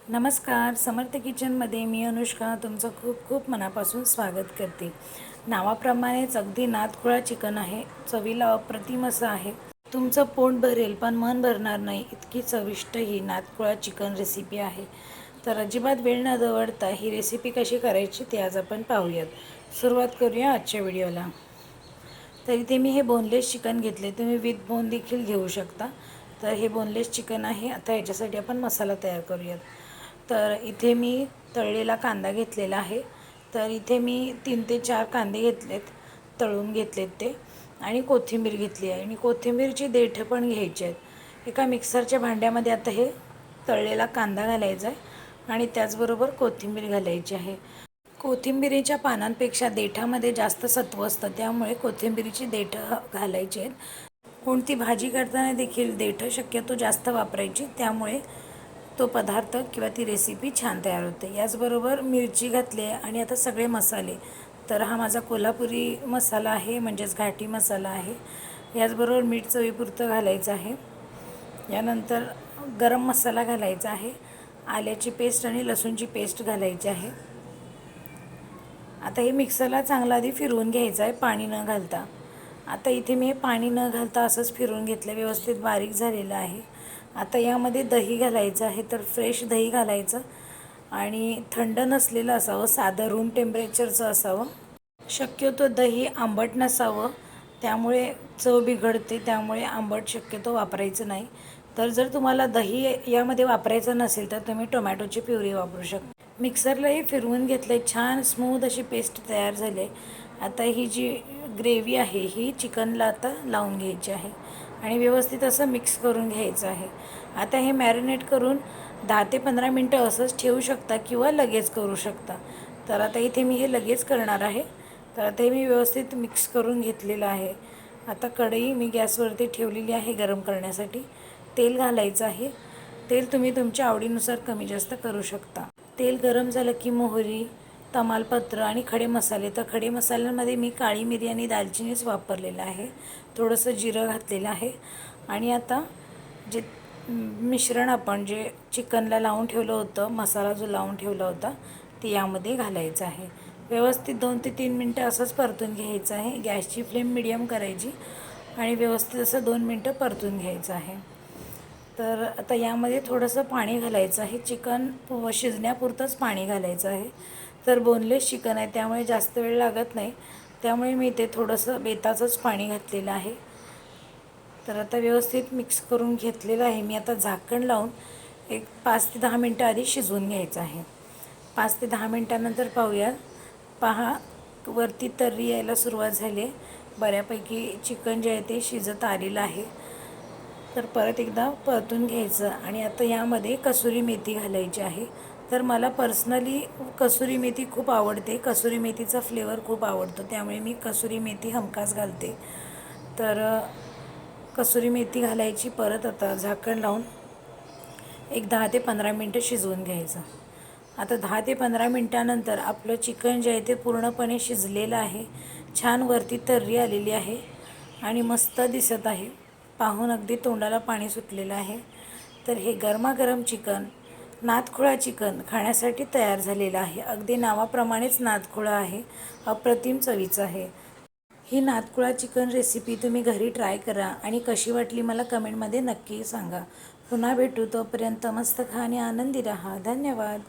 नमस्कार. समर्थ किचनमध्ये मी अनुष्का तुमचं खूप खूप मनापासून स्वागत करते. नावाप्रमाणेच अगदी नादखुळा चिकन आहे. चवीला अप्रतिम असं आहे. तुमचं पोट भरेल पण मन भरणार नाही इतकी चविष्ट ही नादखुळा चिकन रेसिपी आहे. तर अजिबात वेळ न दवडता ही रेसिपी कशी करायची ते आज आपण पाहूयात. सुरुवात करूया आजच्या व्हिडिओला. तर इथे मी हे बोनलेस चिकन घेतले. तुम्ही विथ बोन देखील घेऊ शकता. तर हे बोनलेस चिकन आहे. आता याच्यासाठी आपण मसाला तयार करूयात. तर इथे मी तळलेला कांदा घेतलेला आहे. तर इथे मी 3 ते 4 कांदे घेतलेत, तळून घेतलेत ते, आणि कोथिंबीर घेतली आहे आणि कोथिंबीरची देठं पण घ्यायची आहेत. एका मिक्सरच्या भांड्यामध्ये आता हे तळलेला कांदा घालायचा आहे आणि त्याचबरोबर कोथिंबीर घालायची आहे. कोथिंबिरीच्या पानांपेक्षा देठामध्ये जास्त सत्व असतं, त्यामुळे कोथिंबिरीची देठं घालायची आहेत. कोणती भाजी करताना देखील देठं शक्यतो जास्त वापरायची, त्यामुळे तो पदार्थ किंवा ती रेसिपी छान तयार होते. याचबरोबर मिरची घातली आहे आणि आता सगळे मसाले. तर हा माझा कोल्हापुरी मसाला आहे, म्हणजेच घाटी मसाला आहे. याचबरोबर मीठ चवीपुरतं घालायचं आहे. यानंतर गरम मसाला घालायचा आहे. आल्याची पेस्ट आणि लसूणची पेस्ट घालायची आहे. आता हे मिक्सरला चांगलं आधी फिरवून घ्यायचं आहे पाणी न घालता. आता इथे मी हे पाणी न घालता असंच फिरवून घेतलं, व्यवस्थित बारीक झालेलं आहे. आता यामध्ये दही घालायचं आहे. तर फ्रेश दही घालायचं आणि थंड नसलेलं असावं, साधं रूम टेम्परेचरचं असावं. शक्यतो दही आंबट नसावं, त्यामुळे चव बिघडते, त्यामुळे आंबट शक्यतो वापरायचं नाही. तर जर तुम्हाला दही यामध्ये वापरायचं नसेल तर तुम्ही टोमॅटोची प्युरी वापरू शकता. मिक्सरलाही फिरवून घेतलं आहे, छान स्मूथ अशी पेस्ट तयार झाली आहे. आता ही जी ग्रेव्ही आहे ही चिकनला आता लावून घ्यायची आहे आणि व्यवस्थित असं मिक्स करून घ्यायचं आहे. आता हे मॅरिनेट करून 10 ते 15 मिनटं असंच ठेवू शकता किंवा लगेच करू शकता. तर आता इथे मी हे लगेच करणार आहे. तर आता हे मी व्यवस्थित मिक्स करून घेतलेलं आहे. आता कढई मी गॅसवरती ठेवलेली आहे गरम करण्यासाठी. तेल घालायचं आहे. तेल तुम्ही तुमच्या आवडीनुसार कमी जास्त करू शकता. तेल गरम झालं की मोहरी, तमालपत्र आणि खडे मसाले. तर खडे मसाल्यांमध्ये मी काळी मिरी आणि दालचिनीच वापरलेलं आहे. थोडंसं जिरं घातलेलं आहे आणि आता जे मिश्रण आपण जे चिकनला लावून ठेवलं होतं, मसाला जो लावून ठेवला होता ते यामध्ये घालायचं आहे. व्यवस्थित 2 ते 3 मिनटं असंच परतून घ्यायचं आहे. गॅसची फ्लेम मिडियम करायची आणि व्यवस्थित असं 2 मिनटं परतून घ्यायचं आहे. तर आता यामध्ये थोडंसं पाणी घालायचं आहे. चिकन शिजण्यापुरतंच पाणी घालायचं आहे. तर बोनलेस चिकन आहे त्यामुळे जास्त वेळ लागत नाही, त्यामुळे मी ते थोडंसं बेताचंच पाणी घातलेलं आहे. तर आता व्यवस्थित मिक्स करून घेतलेलं आहे. मी आता झाकण लावून एक 5 ते 10 मिनटं आधी शिजवून घ्यायचं आहे. 5 ते 10 मिनटानंतर पाहूया. पहा, वरती तर्री यायला सुरुवात झाली आहे. बऱ्यापैकी चिकन जे आहे ते शिजत आलेलं आहे. तर परत एकदा परतून घ्यायचं आणि आता यामध्ये कसुरी मेथी घालायची आहे. तर मला पर्सनली कसुरी मेथी खूप आवडते. कसुरी मेथीचा फ्लेवर खूप आवडतो, त्यामुळे मी कसुरी मेथी हमखास घालते. तर कसुरी मेथी घालायची. परत आता झाकण लावून एक 10 ते 15 मिनटं शिजवून घ्यायचं. आता 10 ते 15 मिनटानंतर आपलं चिकन जे आहे ते पूर्णपणे शिजलेलं आहे. छान वरती तर्री आलेली आहे आणि मस्त दिसत आहे. पाहून अगदी तोंडाला पाणी सुटलेलं आहे. तर हे गरमागरम चिकन, नादखुळा चिकन खाण्यासाठी तयार झालेलं आहे. अगदी नावाप्रमाणेच नादखुळा आहे, अप्रतिम चवीचं आहे. ही नादखुळा चिकन रेसिपी तुम्ही घरी ट्राय करा आणि कशी वाटली मला कमेंटमध्ये नक्की सांगा. पुन्हा भेटू, तोपर्यंत मस्त खा आणि आनंदी राहा. धन्यवाद.